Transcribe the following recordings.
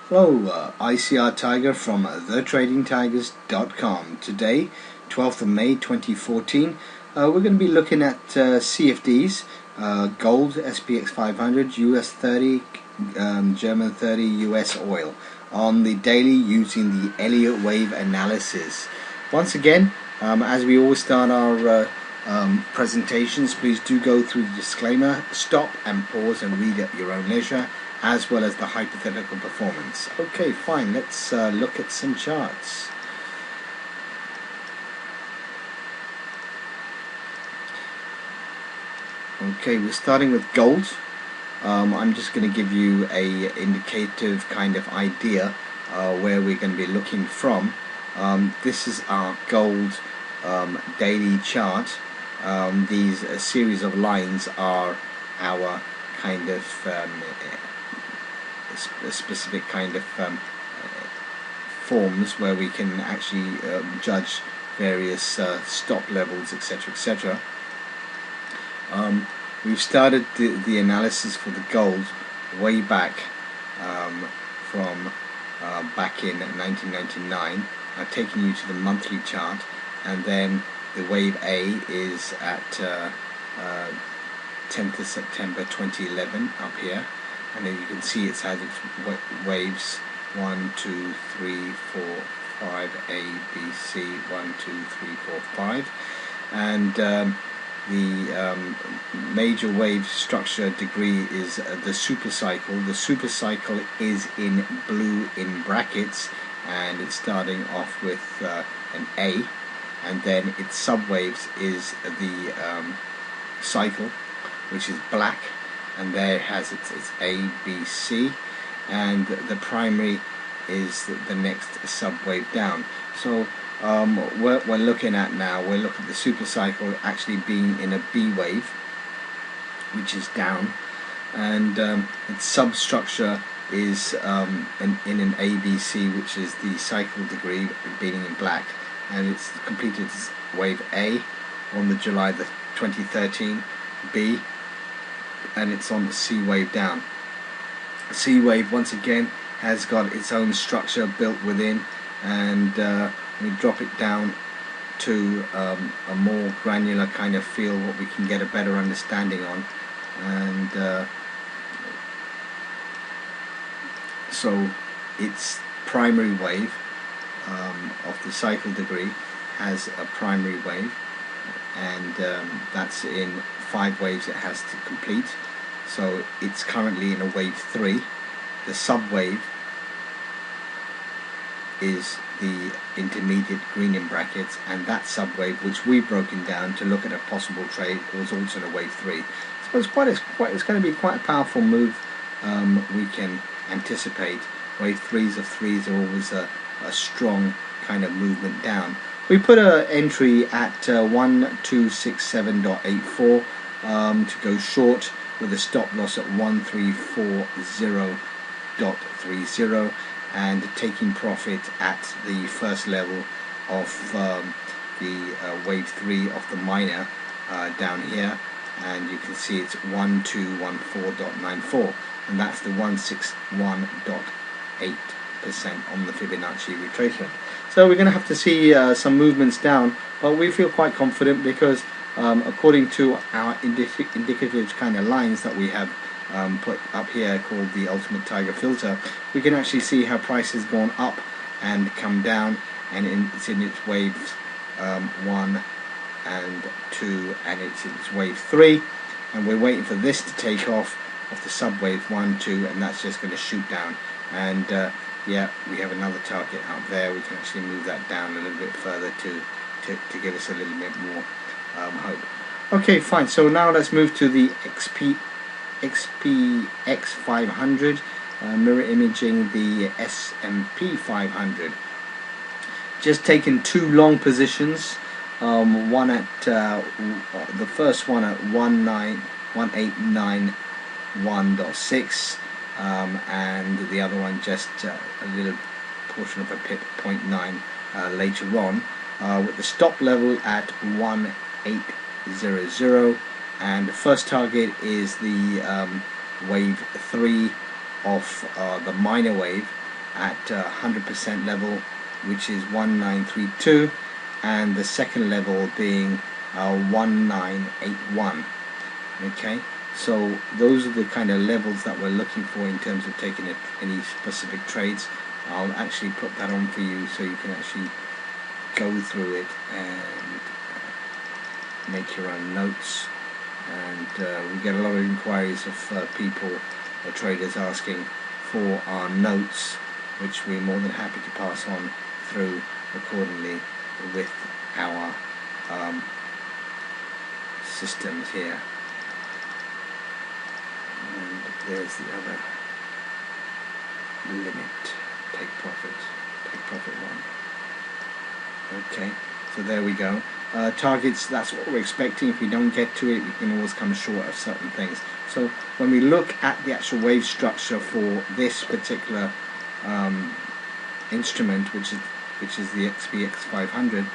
Hello, ICR Tiger from thetradingtigers.com. Today, 12th of May 2014, we're going to be looking at CFDs, gold, SPX 500, US 30, German 30, US oil, on the daily using the Elliott Wave Analysis. Once again, as we always start our presentations, please do go through the disclaimer, stop and pause and read at your own leisure, as well as the hypothetical performance. Okay, fine, let's look at some charts. Okay, we're starting with gold. I'm just going to give you a indicative kind of idea where we're going to be looking from. This is our gold daily chart. These series of lines are our kind of a specific kind of forms where we can actually judge various stop levels, etc., etc. We've started the analysis for the gold way back from back in 1999, taking you to the monthly chart, and then the wave A is at 10th of September 2011 up here. And then you can see it's had its waves 1, 2, 3, 4, 5, A, B, C, 1, 2, 3, 4, 5, and the major wave structure degree is the super cycle. The super cycle is in blue in brackets, and it's starting off with an A, and then its subwaves is the cycle, which is black, and there it has its A, B, C, and the primary is the next subwave down. So what we're looking at now, we're looking at the super cycle actually being in a B wave, which is down, and its substructure is in an ABC, which is the cycle degree being in black, and it's completed its wave A on the July the 2013, B, and it's on the C wave down. C wave once again has got its own structure built within, and we drop it down to a more granular kind of feel, what we can get a better understanding on, and so its primary wave of the cycle degree has a primary wave, and that's in 5 waves it has to complete. So it's currently in a wave 3. The subwave is the intermediate green in brackets, and that subwave, which we've broken down to look at a possible trade, was also in a wave 3. So it's going to be quite a powerful move. We can anticipate. Wave 3s of 3s are always a strong kind of movement down. We put an entry at 1267.84 to go short, with a stop loss at 1340.30, and taking profit at the first level of the wave 3 of the minor down here, and you can see it's 1214.94, and that's the 161.8% on the Fibonacci retracement. So we're going to have to see some movements down, but we feel quite confident because according to our indicative kind of lines that we have put up here called the Ultimate Tiger Filter, we can actually see how price has gone up and come down, and it's in its waves 1 and 2, and it's in its wave 3, and we're waiting for this to take off of the subwave 1, 2, and that's just going to shoot down. And yeah, we have another target out there. We can actually move that down a little bit further to give us a little bit more hope. Okay, fine. So now let's move to the SPX 500, mirror imaging the S&P 500. Just taken 2 long positions. One at the first one at 1891.6. And the other one just a little portion of a pip, 0.9 later on, with the stop level at 1800, and the first target is the wave 3 of the minor wave, at 100% level, which is 1932, and the second level being 1981. Okay, so those are the kind of levels that we're looking for in terms of taking any specific trades. I'll actually put that on for you so you can actually go through it and make your own notes. And we get a lot of inquiries of people or traders asking for our notes, which we're more than happy to pass on through accordingly with our systems here. And there's the other limit, take profit one. Okay, so there we go. Targets, that's what we're expecting. If we don't get to it, we can always come short of certain things. So when we look at the actual wave structure for this particular instrument, which is the XPX 500,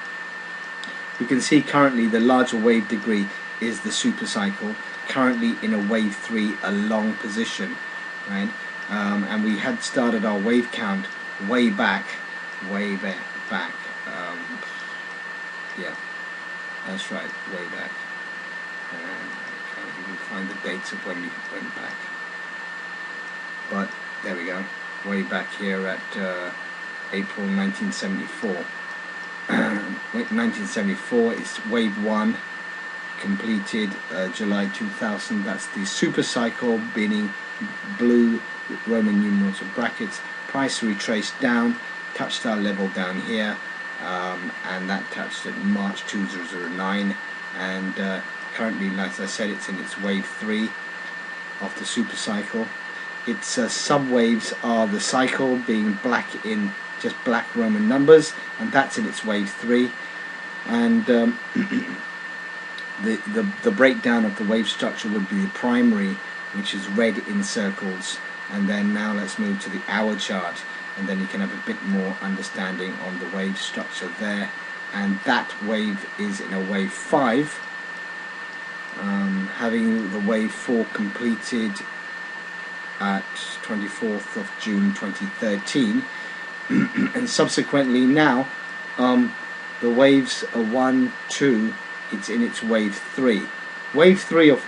we can see currently the larger wave degree is the super cycle, currently in a wave 3, a long position, right? And we had started our wave count way back. Yeah, that's right, way back. I can't even find the dates of when we went back, but there we go, way back here at April 1974. 1974 is wave 1, completed July 2000. That's the super cycle, meaning blue Roman numerals or brackets. Price retraced down, touched our level down here, and that touched at March 2009, and currently, like I said, it's in its wave 3 of the super cycle. Its sub-waves are the cycle being black in just black Roman numbers, and that's in its wave 3. And the breakdown of the wave structure would be the primary, which is red in circles, and then now let's move to the hour chart, and then you can have a bit more understanding on the wave structure there. And that wave is in a wave 5, having the wave 4 completed at 24th of June 2013, and subsequently now the waves are 1, 2, it's in its wave 3. Wave 3 of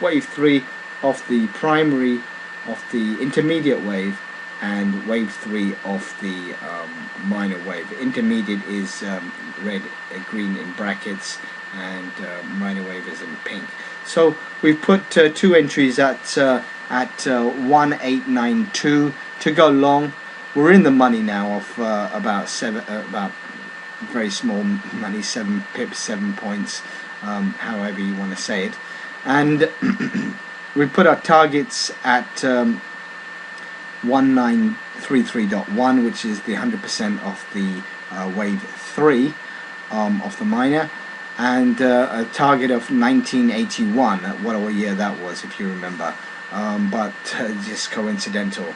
the primary of the intermediate wave, and wave 3 of the minor wave. Intermediate is red, green in brackets, and minor wave is in pink. So we've put 2 entries at 1892 to go long. We're in the money now of about very small money, 7 pips, 7 points, however you want to say it. And we put our targets at 1933.1, which is the 100% of the wave 3 of the minor, and a target of 1981, what a year that was, if you remember, but just coincidental.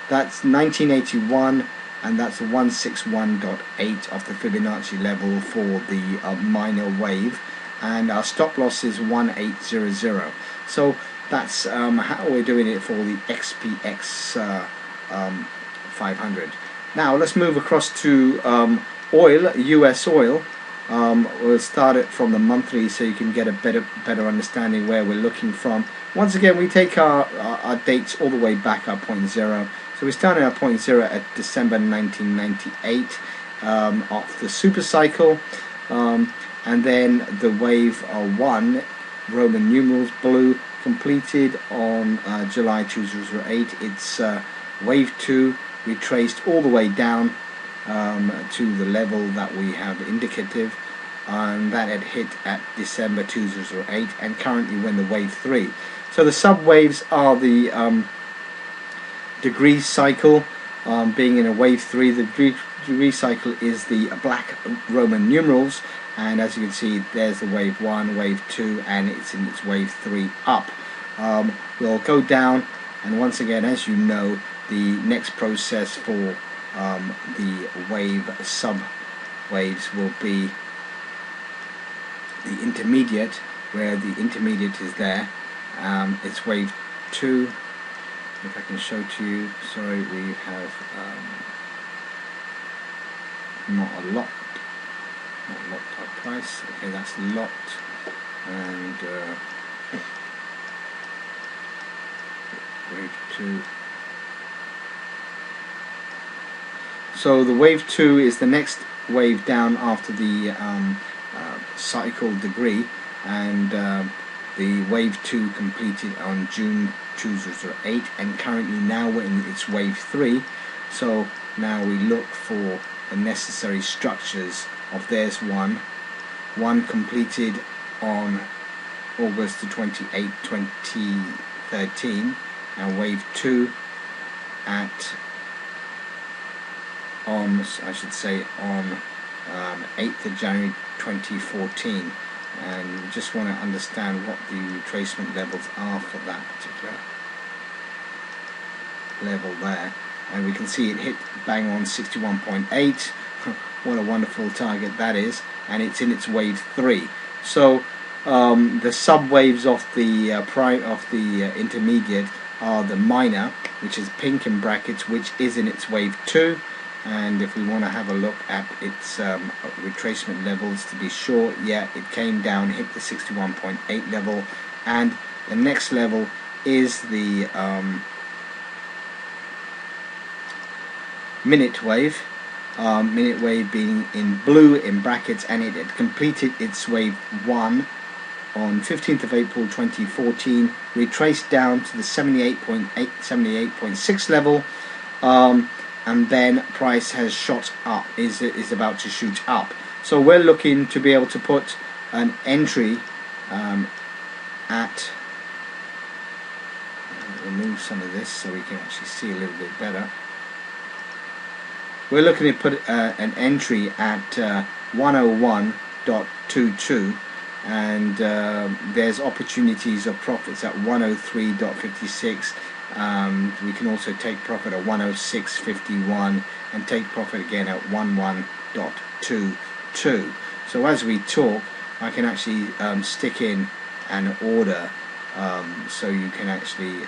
That's 1981, and that's 161.8 of the Fibonacci level for the minor wave, and our stop loss is 1800. So that's how we're doing it for the XPX 500. Now let's move across to oil, US oil. We'll start it from the monthly so you can get a better understanding where we're looking from. Once again, we take our dates all the way back, our point 0. So we started our point 0 at December 1998 of the super cycle, and then the wave 1, Roman numerals blue, completed on July 2008. It's wave 2 retraced all the way down to the level that we have indicative, and that had hit at December 2008, and currently we're in the wave 3. So the sub-waves are the degree cycle, being in a wave 3. The degree cycle is the black Roman numerals, and as you can see, there's the wave 1, wave 2, and it's in its wave 3 up. We'll go down, and once again, as you know, the next process for the wave sub-waves will be the intermediate, where the intermediate is there. It's wave 2, if I can show to you. Sorry, we have not a lot, not locked our price. Okay, that's locked, and wave 2. So the wave 2 is the next wave down after the cycle degree, and the wave 2 completed on June 2008, and currently now we're in its wave 3. So now we look for the necessary structures of there's one completed on August the 28th, 2013, and wave 2 at on 8th of January 2014, and we just want to understand what the retracement levels are for that particular level there, and we can see it hit bang on 61.8. What a wonderful target that is, and it's in its wave 3. So the sub waves of the intermediate are the minor, which is pink in brackets, which is in its wave 2. And if we want to have a look at its retracement levels to be sure, yeah, it came down, hit the 61.8 level, and the next level is the minute wave. Minute wave being in blue in brackets, and it had completed its wave 1 on 15th of April 2014, retraced down to the 78.6 level, and then price has shot up, is about to shoot up. So we're looking to be able to put an entry at, remove some of this so we can actually see a little bit better. We're looking to put an entry at 101.22, and there's opportunities of profits at 103.56. We can also take profit at 106.51 and take profit again at 11.22. So as we talk, I can actually stick in an order, so you can actually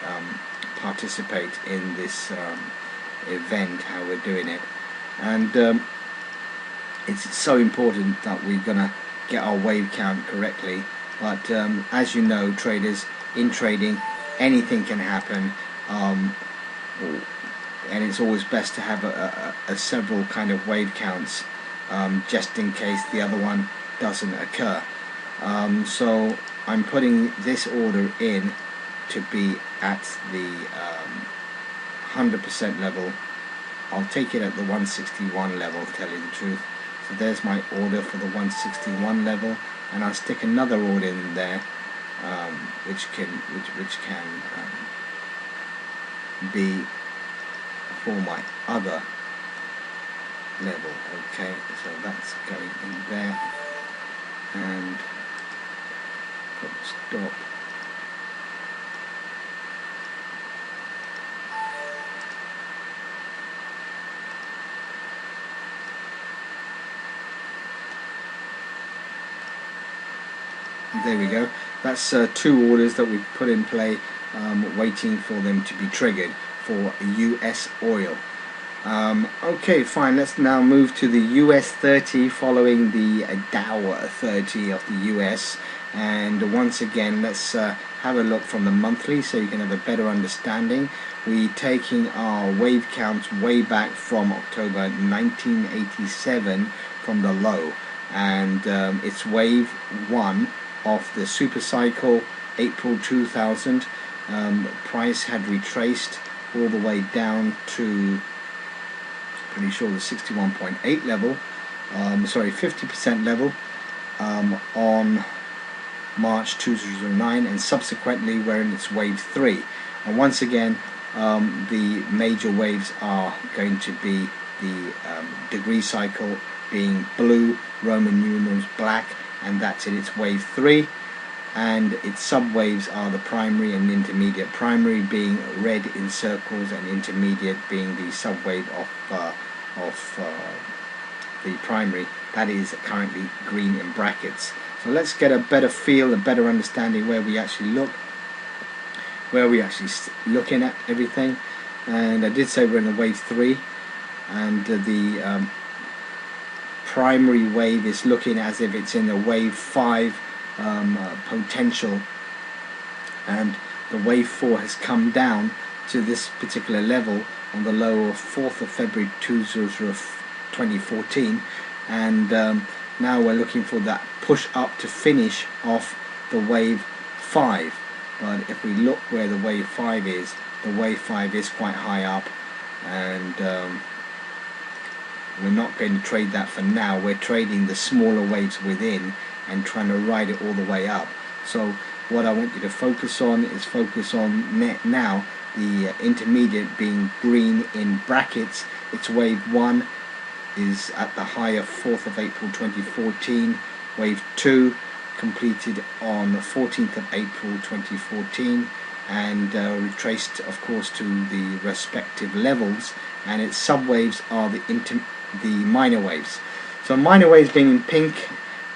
participate in this event, how we're doing it. And it's so important that we're gonna get our wave count correctly, but as you know, traders, in trading anything can happen, and it's always best to have a several kind of wave counts, just in case the other one doesn't occur. So I'm putting this order in to be at the 100% level. I'll take it at the 161 level, to tell you the truth. So there's my order for the 161 level, and I'll stick another order in there, which can be for my other level. Okay, so that's going in there, and put stop. There we go. That's 2 orders that we've put in play, waiting for them to be triggered for US oil. Okay, fine. Let's now move to the US 30 following the Dow 30 of the US. And once again, let's have a look from the monthly so you can have a better understanding. We're taking our wave counts way back from October 1987 from the low. And it's wave 1 of the super cycle, April 2000. Price had retraced all the way down to, pretty sure, the 61.8 level, 50% level, on March 2009, and subsequently we're in its wave 3. And once again, the major waves are going to be the degree cycle being blue, Roman numerals black, and that's in its wave 3, and its subwaves are the primary and intermediate, primary being red in circles and intermediate being the subwave of the primary, that is currently green in brackets. So let's get a better feel, a better understanding where we actually look. where we're actually looking at everything. And I did say we're in a wave 3, and the primary wave is looking as if it's in a wave 5 potential, and the wave 4 has come down to this particular level on the low of 4th of February 2014, and now we're looking for that push up to finish off the wave 5. But if we look where the wave 5 is, the wave 5 is quite high up, and we're not going to trade that for now. We're trading the smaller waves within and trying to ride it all the way up. So what I want you to focus on is now the intermediate being green in brackets. It's wave 1 is at the high of 4th of April 2014. Wave 2 completed on the 14th of April 2014, and retraced of course to the respective levels, and its subwaves are the minor waves. So minor waves being in pink,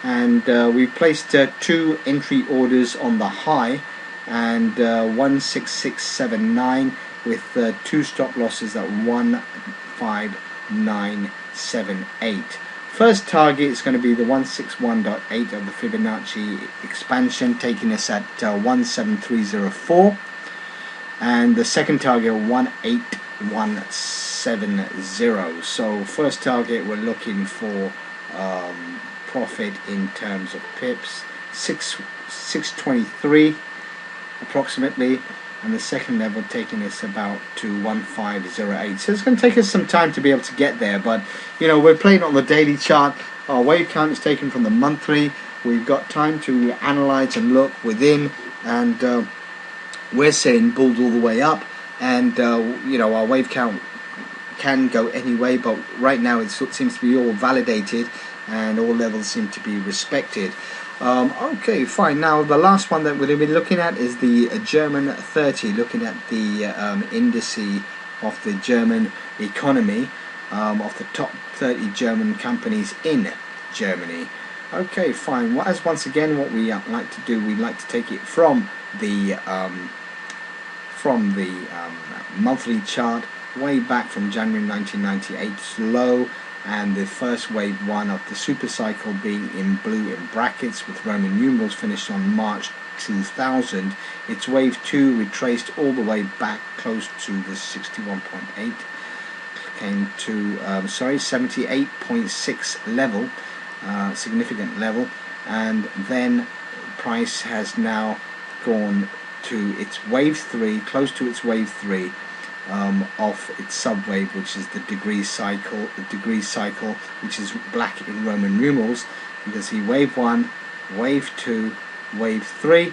and we placed 2 entry orders on the high, and 16679 with 2 stop losses at 15978. First target is going to be the 161.8 of the Fibonacci expansion, taking us at 17304, and the second target 18170. So first target we're looking for profit in terms of pips, 623 approximately, and the second level taking us about to 1508. So it's going to take us some time to be able to get there, but you know, we're playing on the daily chart. Our wave count is taken from the monthly. We've got time to analyze and look within, and we're saying bulls all the way up, and you know, our wave count can go any way, but right now it seems to be all validated and all levels seem to be respected. Okay, fine. Now the last one that we're going to be looking at is the German 30, looking at the indice of the German economy, of the top 30 German companies in Germany. Okay, fine. Once again, what we like to do, we like to take it from the monthly chart, way back from January 1998's low, and the first wave 1 of the super cycle being in blue in brackets with Roman numerals finished on March 2000. Its wave 2 retraced all the way back close to the 61.8, came to 78.6 level, significant level, and then price has now gone to its wave 3, close to its wave 3 of its subwave, which is the degree cycle, which is black in Roman numerals. You can see wave 1, wave 2, wave 3,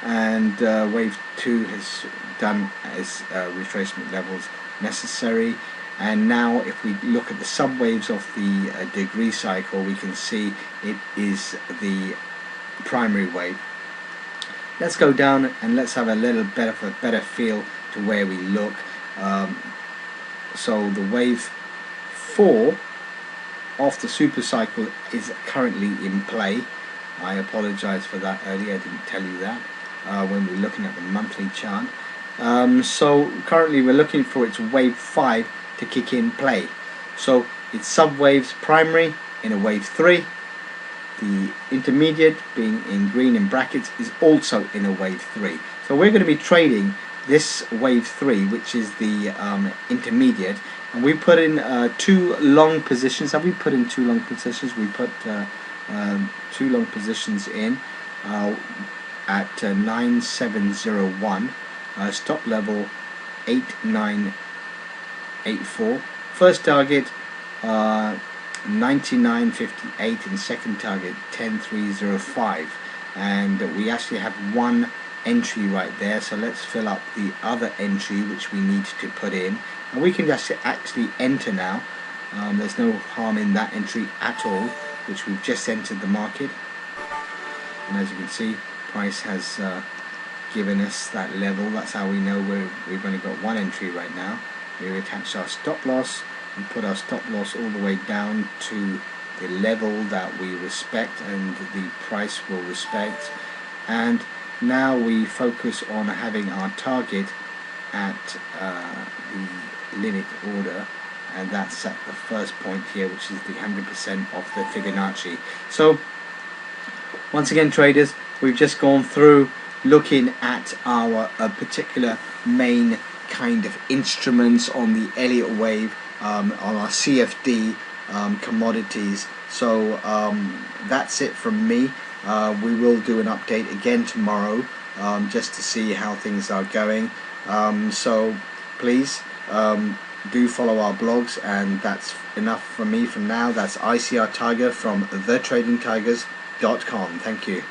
and wave 2 has done as retracement levels necessary. And now if we look at the subwaves of the degree cycle, we can see it is the primary wave. Let's go down and let's have a little bit of a better feel to where we look. So the wave 4 of the super cycle is currently in play. I apologize for that earlier, I didn't tell you that when we're looking at the monthly chart. So currently we're looking for its wave 5 to kick in play. So its subwaves primary in a wave 3, the intermediate being in green in brackets is also in a wave 3. So we're going to be trading this wave 3, which is the intermediate, and we put in 2 long positions. Have we put in 2 long positions? We put 2 long positions in at 9701, stop level 8984, first target 9958, and second target 10305, and we actually have 1 entry right there. So let's fill up the other entry which we need to put in, and we can just actually enter now. There's no harm in that entry at all, which we've just entered the market, and as you can see, price has given us that level. That's how we know we've only got 1 entry right now. We attach our stop loss and put our stop loss all the way down to the level that we respect and the price will respect, and now we focus on having our target at the limit order, and that's at the first point here, which is the 100% of the Fibonacci. So once again, traders, we've just gone through looking at our particular main kind of instruments on the Elliott Wave, on our CFD commodities. So that's it from me. We will do an update again tomorrow, just to see how things are going. So please do follow our blogs, and that's enough from me from now. That's ICR Tiger from thetradingtigers.com. Thank you.